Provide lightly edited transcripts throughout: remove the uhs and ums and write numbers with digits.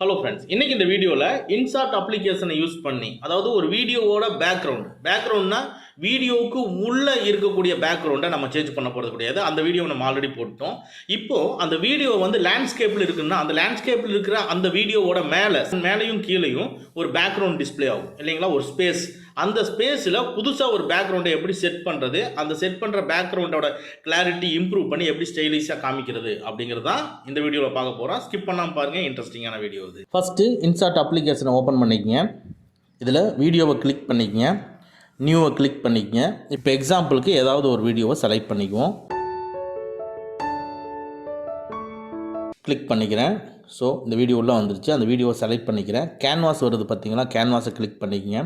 Hello friends, இன்னைக்கு இந்த வீடியோவில் இன்சார்ட் அப்ளிகேஷனை யூஸ் பண்ணி, அதாவது ஒரு வீடியோவோட பேக்ரவுண்ட்னா வீடியோவுக்கு உள்ளே இருக்கக்கூடிய பேக்ரவுண்டை நம்ம சேஞ்ச் பண்ண போகிறது கிடையாது. அந்த வீடியோவை நம்ம ஆல்ரெடி போட்டோம். இப்போது அந்த வீடியோ வந்து லேண்ட்ஸ்கேப்பில் இருக்குன்னா அந்த லேண்ட்ஸ்கேப்பில் இருக்கிற அந்த வீடியோவோட மேலேயும் கீழேயும் ஒரு பேக்ரவுண்ட் டிஸ்பிளே ஆகும் இல்லைங்களா, ஒரு ஸ்பேஸ். அந்த ஸ்பேஸில் புதுசாக ஒரு பேக்ரவுண்டை எப்படி செட் பண்ணுறது, அந்த செட் பண்ணுற பேக்ரவுண்டோட கிளாரிட்டி இம்ப்ரூவ் பண்ணி எப்படி ஸ்டைலிஷாக காமிக்கிறது அப்படிங்கிறது தான் இந்த வீடியோவில் பார்க்க போகிறோம். ஸ்கிப் பண்ணாமல் பாருங்கள், இன்ட்ரெஸ்டிங்கான வீடியோ இது. ஃபஸ்ட்டு இன்சார்ட் அப்ளிகேஷனை ஓப்பன் பண்ணிக்கங்க. இதில் வீடியோவை கிளிக் பண்ணிக்கங்க, நியூவை கிளிக் பண்ணிக்கங்க. இப்போ எக்ஸாம்பிளுக்கு ஏதாவது ஒரு வீடியோவை செலக்ட் பண்ணிக்குவோம். கிளிக் பண்ணிக்கிறேன். ஸோ இந்த வீடியோ உள்ளே வந்துருச்சு. அந்த வீடியோவை செலக்ட் பண்ணிக்கிறேன். கேன்வாஸ் வருது பார்த்தீங்களா, கேன்வாஸை கிளிக் பண்ணிக்கங்க.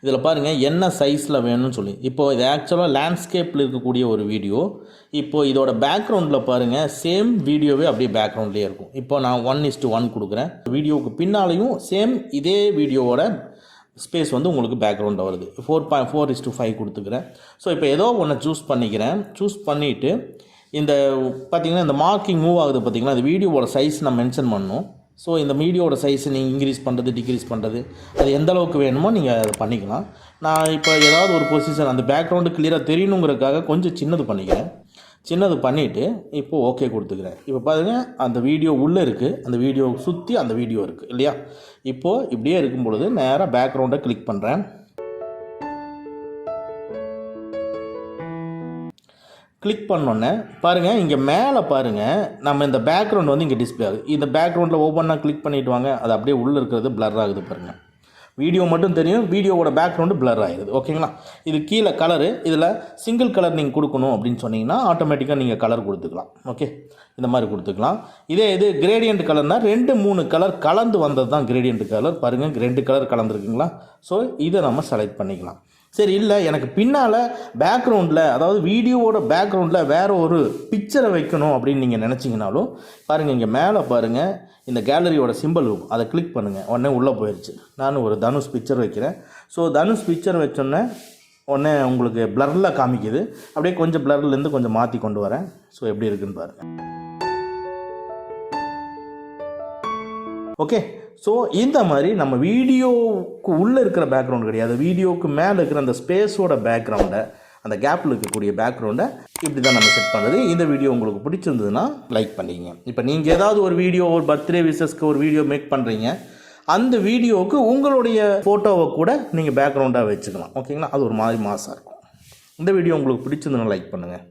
இதில் பாருங்கள் என்ன சைஸில் வேணும்னு சொல்லி. இப்போது இது ஆக்சுவலாக லேண்ட்ஸ்கேப்பில் இருக்கக்கூடிய ஒரு வீடியோ. இப்போது இதோட பேக்ரவுண்டில் பாருங்கள், சேம் வீடியோவே அப்படியே பேக்ரவுண்ட்லேயே இருக்கும். இப்போ நான் 1:1 கொடுக்குறேன். வீடியோவுக்கு பின்னாலையும் சேம் இதே வீடியோவோட ஸ்பேஸ் வந்து உங்களுக்கு பேக்ரவுண்டில் வருது. 4:5 கொடுத்துக்கிறேன். ஸோ இப்போ ஏதோ ஒன்று சூஸ் பண்ணிக்கிறேன். சூஸ் பண்ணிவிட்டு இந்த பார்த்திங்கன்னா இந்த மார்க்கிங் மூவ் ஆகுது பார்த்திங்கன்னா, இந்த வீடியோவோட சைஸ் நான் மென்ஷன் பண்ணணும். ஸோ இந்த வீடியோட சைஸை நீங்கள் இன்க்ரீஸ் பண்ணுறது டிக்ரீஸ் பண்ணுறது அது எந்த அளவுக்கு வேணுமோ நீங்கள் அதை பண்ணிக்கலாம். நான் இப்போ ஏதாவது ஒரு பொசிஷன் அந்த பேக்ரவுண்டு கிளியராக தெரியணுங்கிறதுக்காக கொஞ்சம் சின்னது பண்ணிக்கிறேன். சின்னது பண்ணிவிட்டு இப்போது ஓகே கொடுத்துக்கிறேன். இப்போ பாருங்கள், அந்த வீடியோ உள்ளே இருக்குது, அந்த வீடியோவை சுற்றி அந்த வீடியோ இருக்குது இல்லையா. இப்போது இப்படியே இருக்கும் பொழுது நேராக பேக்ரவுண்டை கிளிக் பண்ணுறேன். கிளிக் பண்ணோன்னே பாருங்கள், இங்கே மேலே பாருங்கள், நம்ம இந்த பேக்ரவுண்ட் வந்து இங்கே டிஸ்பிளே ஆகுது. இந்த பேக்ரவுண்டில் ஒவ்வொன்றா கிளிக் பண்ணிவிட்டு வாங்க, அது அப்படியே உள்ளே இருக்கிறது பிளர் ஆகுது பாருங்கள். வீடியோ மட்டும் தெரியும், வீடியோவோட பேக்ரவுண்டு பிளர் ஆகிடுது. ஓகேங்களா. இது கீழே கலரு, இதில் சிங்கிள் கலர் நீங்கள் கொடுக்கணும் அப்படின்னு சொன்னீங்கன்னா ஆட்டோமேட்டிக்காக நீங்கள் கலர் கொடுத்துக்கலாம். ஓகே, இந்த மாதிரி கொடுத்துக்கலாம். இது கிரேடியன்ட் கலர்னால் 2-3 கலர் கலந்து வந்தது தான் கிரேடியன்ட் கலர். பாருங்கள், 2 கலர் கலந்துருக்குங்களா. ஸோ இதை நம்ம செலக்ட் பண்ணிக்கலாம். சரி, இல்லை எனக்கு பின்னால் பேக்ரவுண்டில், அதாவது வீடியோவோட பேக்ரவுண்டில் வேறு ஒரு பிக்சரை வைக்கணும் அப்படின்னு நீங்கள் நினச்சிங்கனாலும் பாருங்கள், இங்கே மேலே பாருங்கள் இந்த கேலரியோட சிம்பிள் இருக்கும், அதை கிளிக் பண்ணுங்கள். உடனே உள்ளே போயிடுச்சு. நான் ஒரு தனுஷ் பிக்சர் வைக்கிறேன். ஸோ தனுஷ் பிக்சர் வச்சோன்னே உடனே உங்களுக்கு பிளரில் காமிக்குது. அப்படியே கொஞ்சம் பிளர்லேருந்து கொஞ்சம் மாற்றி கொண்டு வரேன். ஸோ எப்படி இருக்குன்னு பாருங்கள். ஓகே, ஸோ இந்த மாதிரி நம்ம வீடியோவுக்கு உள்ளே இருக்கிற பேக்ரவுண்ட் கிடையாது, வீடியோவுக்கு மேலே இருக்கிற அந்த ஸ்பேஸோட பேக்ரவுண்டை, அந்த கேப்பில் இருக்கக்கூடிய பேக்ரவுண்டை இப்படி தான் நம்ம செட் பண்ணுறது. இந்த வீடியோ உங்களுக்கு பிடிச்சிருந்ததுன்னா லைக் பண்ணிங்க. இப்போ நீங்கள் ஏதாவது ஒரு வீடியோ, ஒரு பர்த்டே விஷஸ்க்கு ஒரு வீடியோ மேக் பண்ணுறீங்க, அந்த வீடியோவுக்கு உங்களுடைய ஃபோட்டோவை கூட நீங்கள் பேக்ரவுண்டாக வச்சுக்கலாம். ஓகேங்களா, அது ஒரு மாதிரி மாசாக இருக்கும். இந்த வீடியோ உங்களுக்கு பிடிச்சிருந்ததுன்னா லைக் பண்ணுங்கள்.